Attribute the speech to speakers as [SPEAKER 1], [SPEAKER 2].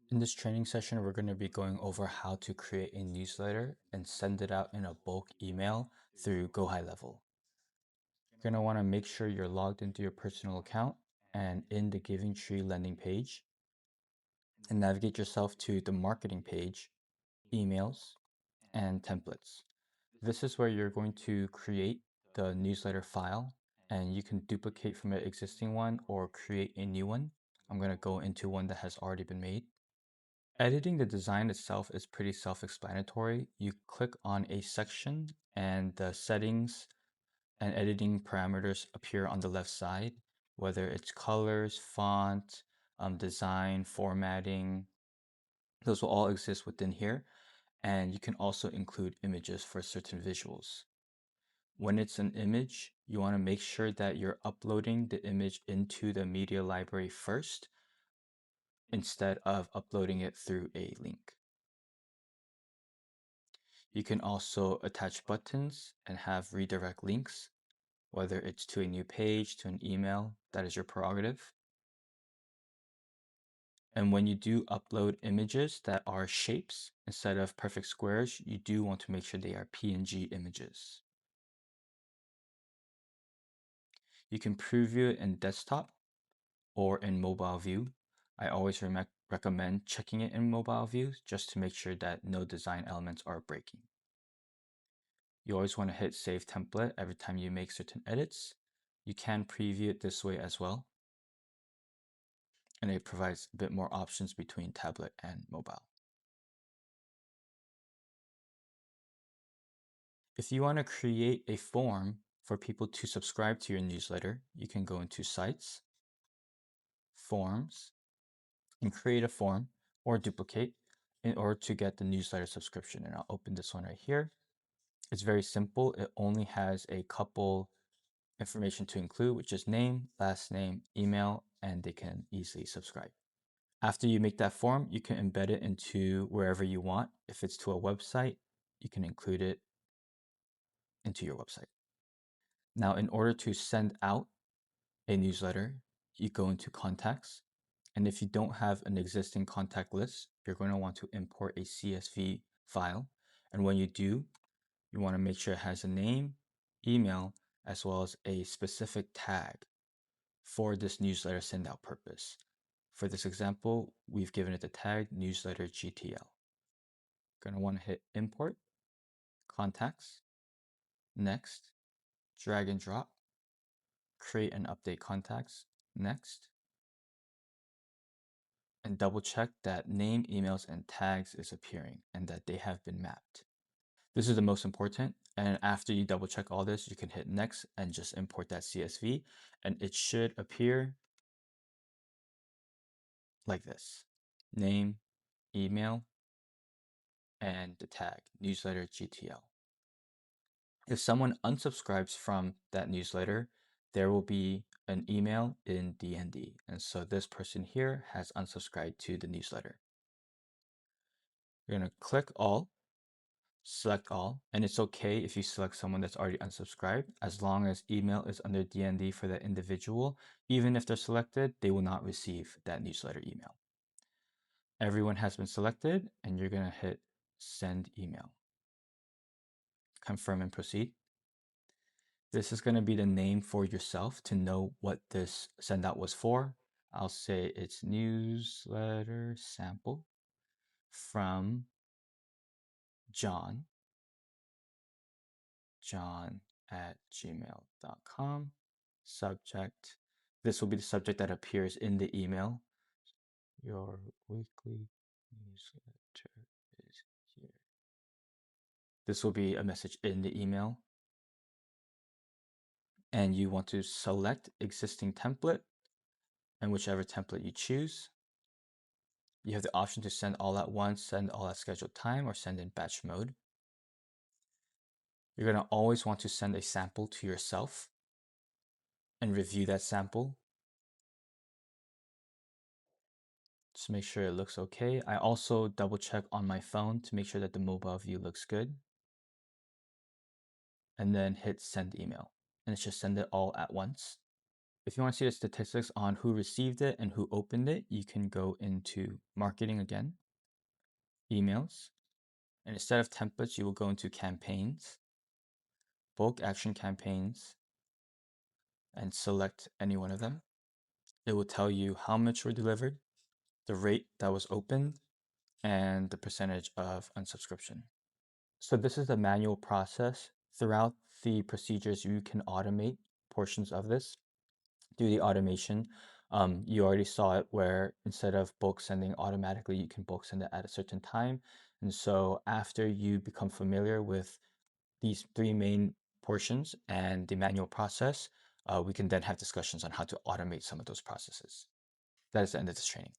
[SPEAKER 1] In this training session, we're going to be going over how to create a newsletter and send it out in a bulk email through GoHighLevel. You're going to want to make sure you're logged into your personal account and in the Giving Tree landing page, and navigate yourself to the marketing page, emails, and templates. This is where you're going to create the newsletter file, and you can duplicate from an existing one or create a new one. I'm going to go into one that has already been made. Editing the design itself is pretty self-explanatory. You click on a section and the settings and editing parameters appear on the left side, whether it's colors, font, design, formatting. Those will all exist within here. And you can also include images for certain visuals. When it's an image, you want to make sure that you're uploading the image into the media library first instead of uploading it through a link. You can also attach buttons and have redirect links, whether it's to a new page, to an email, that is your prerogative. And when you do upload images that are shapes instead of perfect squares, you do want to make sure they are PNG images. You can preview it in desktop or in mobile view. I always recommend checking it in mobile view just to make sure that no design elements are breaking. You always want to hit Save Template every time you make certain edits. You can preview it this way as well, and it provides a bit more options between tablet and mobile. If you want to create a form for people to subscribe to your newsletter, you can go into Sites, Forms, and create a form or duplicate in order to get the newsletter subscription. And I'll open this one right here. It's very simple. It only has a couple information to include, which is name, last name, email, and they can easily subscribe. After you make that form, you can embed it into wherever you want. If it's to a website, you can include it into your website. Now, in order to send out a newsletter, you go into contacts. And if you don't have an existing contact list, you're going to want to import a CSV file. And when you do, you want to make sure it has a name, email, as well as a specific tag for this newsletter send out purpose. For this example, we've given it the tag newsletter GTL. Going to want to hit import, contacts, next, drag and drop, create and update contacts, next, and double check that name, emails, and tags is appearing and that they have been mapped. This is the most important. And after you double check all this, you can hit next and just import that CSV, and it should appear like this: name, email, and the tag newsletter GTL. If someone unsubscribes from that newsletter, there will be an email in DND. And so this person here has unsubscribed to the newsletter. You're going to click all, select all, and it's okay if you select someone that's already unsubscribed, as long as email is under DND for that individual. Even if they're selected, they will not receive that newsletter email. Everyone has been selected, and you're going to hit send email. Confirm and proceed. This is going to be the name for yourself to know what this send out was for. I'll say it's newsletter sample from John at gmail.com. Subject. This will be the subject that appears in the email. Your weekly newsletter is here. This will be a message in the email. And you want to select existing template, and whichever template you choose. You have the option to send all at once, send all at scheduled time, or send in batch mode. You're going to always want to send a sample to yourself and review that sample. Just make sure it looks okay. I also double check on my phone to make sure that the mobile view looks good. And then hit send email. And it's just send it all at once. If you want to see the statistics on who received it and who opened it, you can go into marketing again, emails, and instead of templates, you will go into campaigns, bulk action campaigns, and select any one of them. It will tell you how much were delivered, the rate that was opened, and the percentage of unsubscription. So this is the manual process. Throughout the procedures, you can automate portions of this. Do the automation. You already saw it where instead of bulk sending automatically, you can bulk send it at a certain time. And so after you become familiar with these three main portions and the manual process, we can then have discussions on how to automate some of those processes. That is the end of this training.